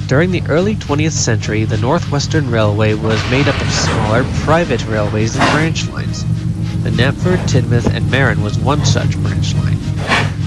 During the early 20th century, the Northwestern Railway was made up of smaller, private railways and branch lines. The Knapford, Tidmouth, and Marin was one such branch line.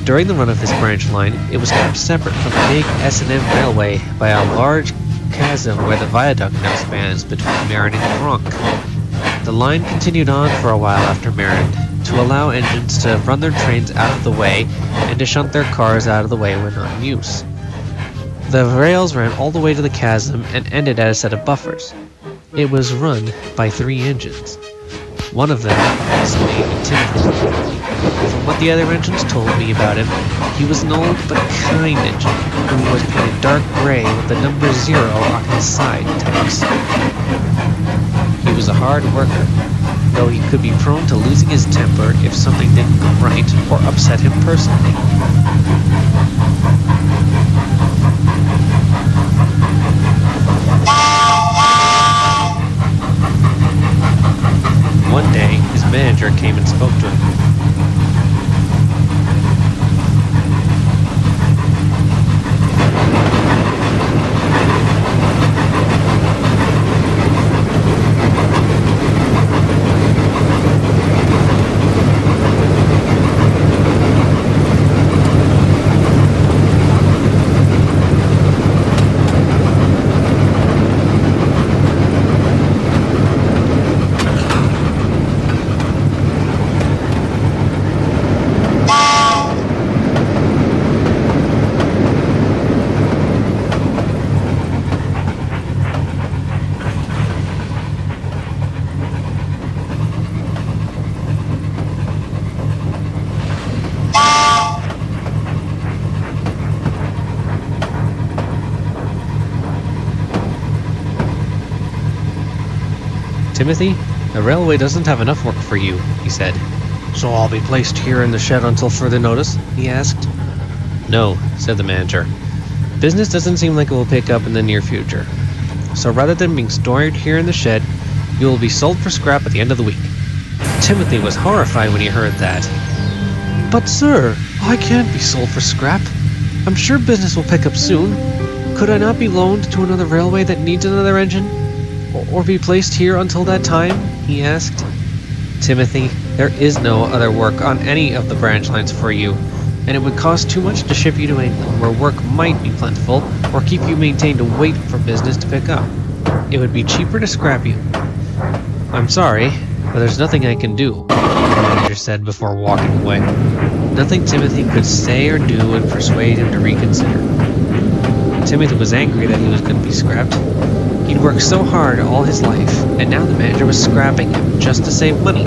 During the run of this branch line, it was kept separate from the big S&M Railway by a large chasm where the viaduct now spans between Marin and Gronk. The line continued on for a while after Marin, to allow engines to run their trains out of the way and to shunt their cars out of the way when not in use. The rails ran all the way to the chasm and ended at a set of buffers. It was run by 3 engines. One of them was named Timothy. From what the other engines told me about him, he was an old but kind engine who was painted dark gray with the number 0 on his side tanks. He was a hard worker, though he could be prone to losing his temper if something didn't go right or upset him personally. One day, his manager came and spoke to him. Timothy, the railway doesn't have enough work for you, he said. So I'll be placed here in the shed until further notice? He asked. No, said the manager. Business doesn't seem like it will pick up in the near future. So rather than being stored here in the shed, you will be sold for scrap at the end of the week. Timothy was horrified when he heard that. But sir, I can't be sold for scrap. I'm sure business will pick up soon. Could I not be loaned to another railway that needs another engine? Or be placed here until that time? He asked. Timothy, there is no other work on any of the branch lines for you, and it would cost too much to ship you to England, where work might be plentiful, or keep you maintained to wait for business to pick up. It would be cheaper to scrap you. I'm sorry, but there's nothing I can do, the manager said before walking away. Nothing Timothy could say or do would persuade him to reconsider. Timothy was angry that he was going to be scrapped. He'd worked so hard all his life, and now the manager was scrapping him just to save money.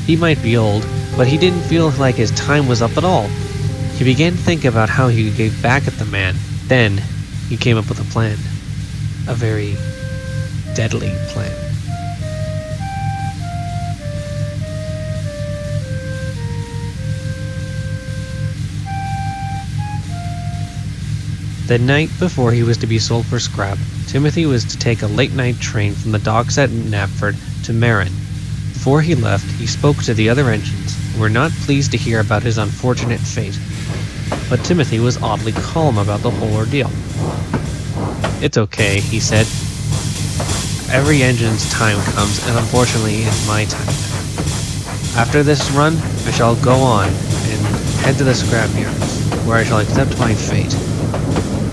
He might be old, but he didn't feel like his time was up at all. He began to think about how he could get back at the man. Then, he came up with a plan. A very deadly plan. The night before he was to be sold for scrap, Timothy was to take a late-night train from the docks at Knapford to Marin. Before he left, he spoke to the other engines, who were not pleased to hear about his unfortunate fate. But Timothy was oddly calm about the whole ordeal. "It's okay," he said. "Every engine's time comes, and unfortunately it's my time now. After this run, I shall go on and head to the scrapyards, where I shall accept my fate."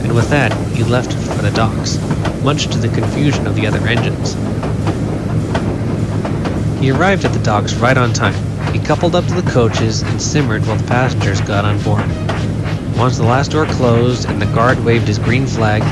And with that, he left for the docks, much to the confusion of the other engines. He arrived at the docks right on time. He coupled up to the coaches and simmered while the passengers got on board. Once the last door closed and the guard waved his green flag,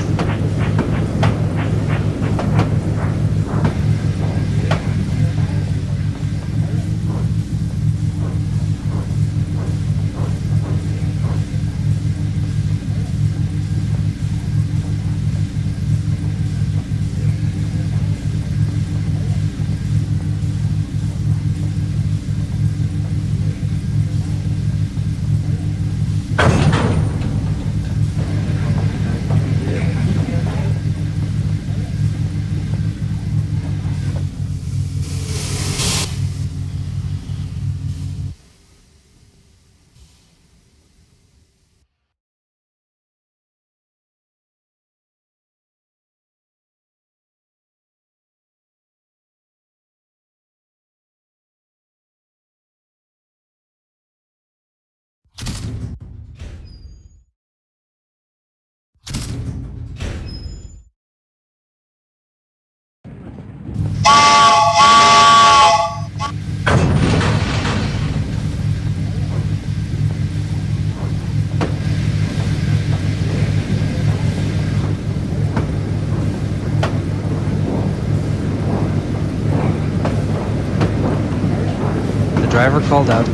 the driver called out,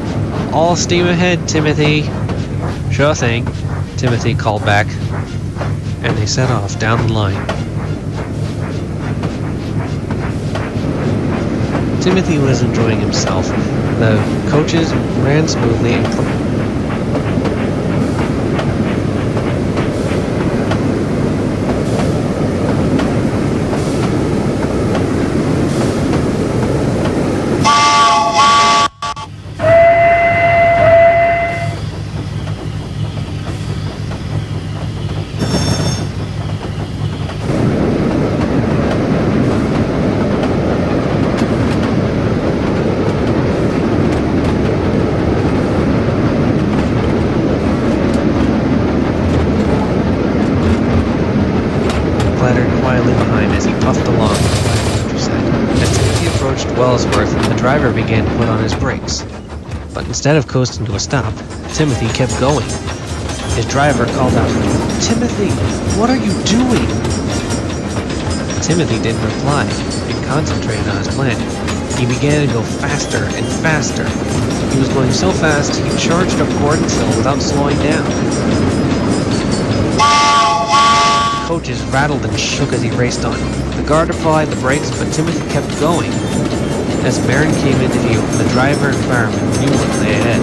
"All steam ahead, Timothy." "Sure thing," Timothy called back, and they set off down the line. Timothy was enjoying himself. The coaches ran smoothly and quietly behind as he puffed along the quiet countryside. As Timothy approached Wellsworth, the driver began to put on his brakes. But instead of coasting to a stop, Timothy kept going. His driver called out, "Timothy, what are you doing?" Timothy didn't reply. He concentrated on his plan. He began to go faster and faster. He was going so fast, he charged up Gordon's Hill without slowing down. Coaches rattled and shook as he raced on. The guard applied the brakes, but Timothy kept going. As Marin came into view, the driver and fireman knew what lay ahead.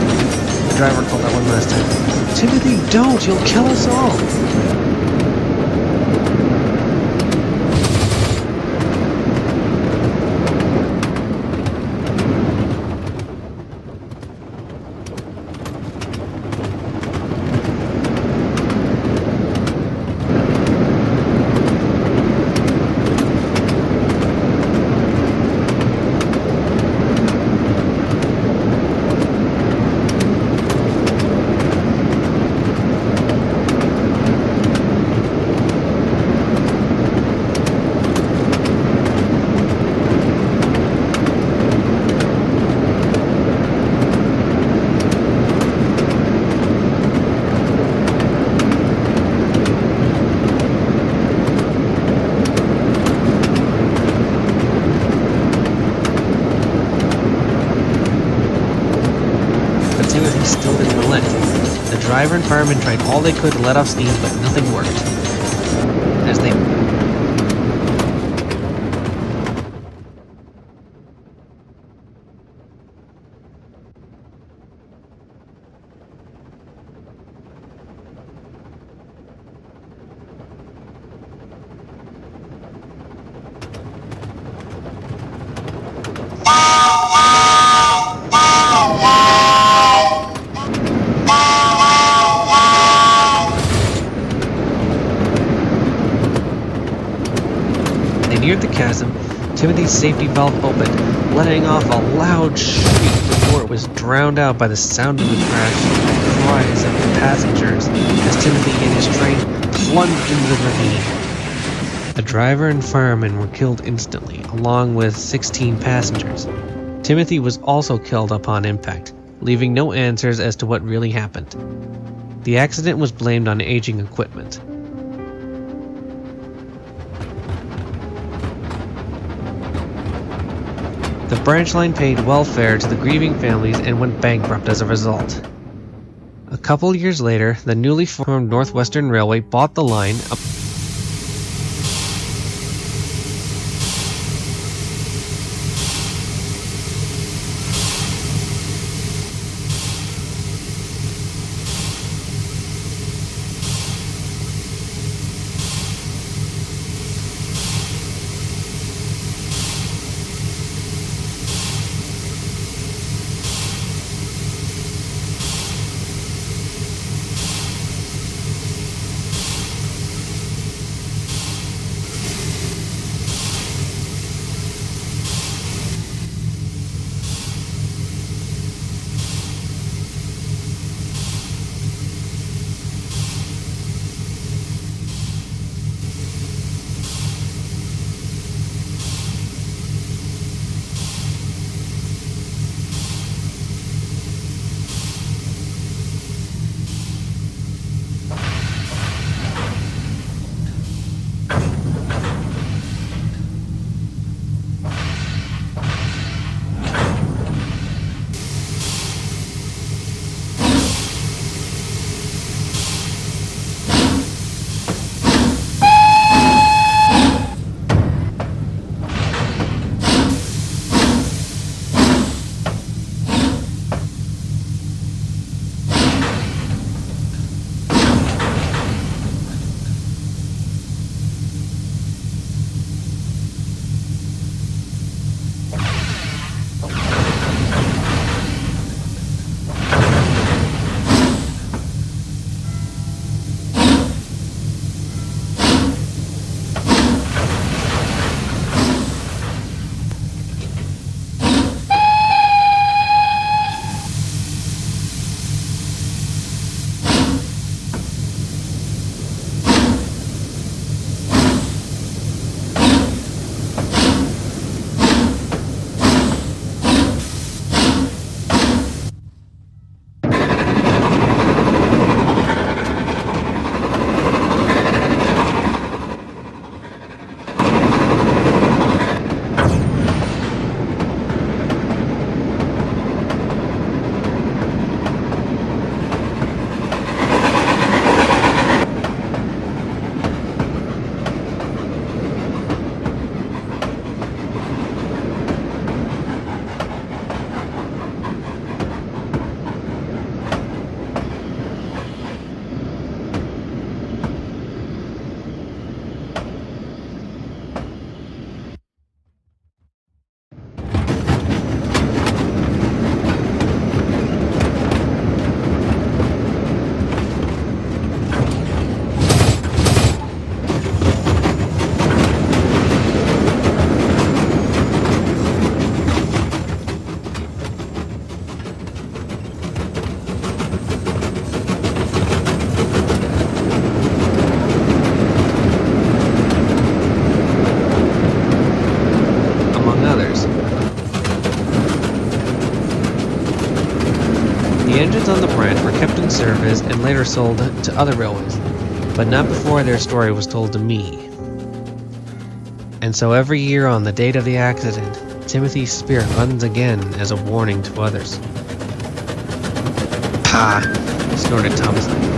The driver called out one last time, "Timothy, don't! You'll kill us all!" still didn't relent. The driver and fireman tried all they could to let off steam, but nothing worked. As they neared the chasm, Timothy's safety valve opened, letting off a loud shriek before it was drowned out by the sound of the crash and cries of the passengers as Timothy and his train plunged into the ravine. The driver and fireman were killed instantly, along with 16 passengers. Timothy was also killed upon impact, leaving no answers as to what really happened. The accident was blamed on aging equipment. The branch line paid welfare to the grieving families and went bankrupt as a result. A couple years later, the newly formed Northwestern Railway bought the line. The engines on the branch were kept in service and later sold to other railways, but not before their story was told to me. And so every year on the date of the accident, Timothy's spirit runs again as a warning to others. ha! Snorted Thomas.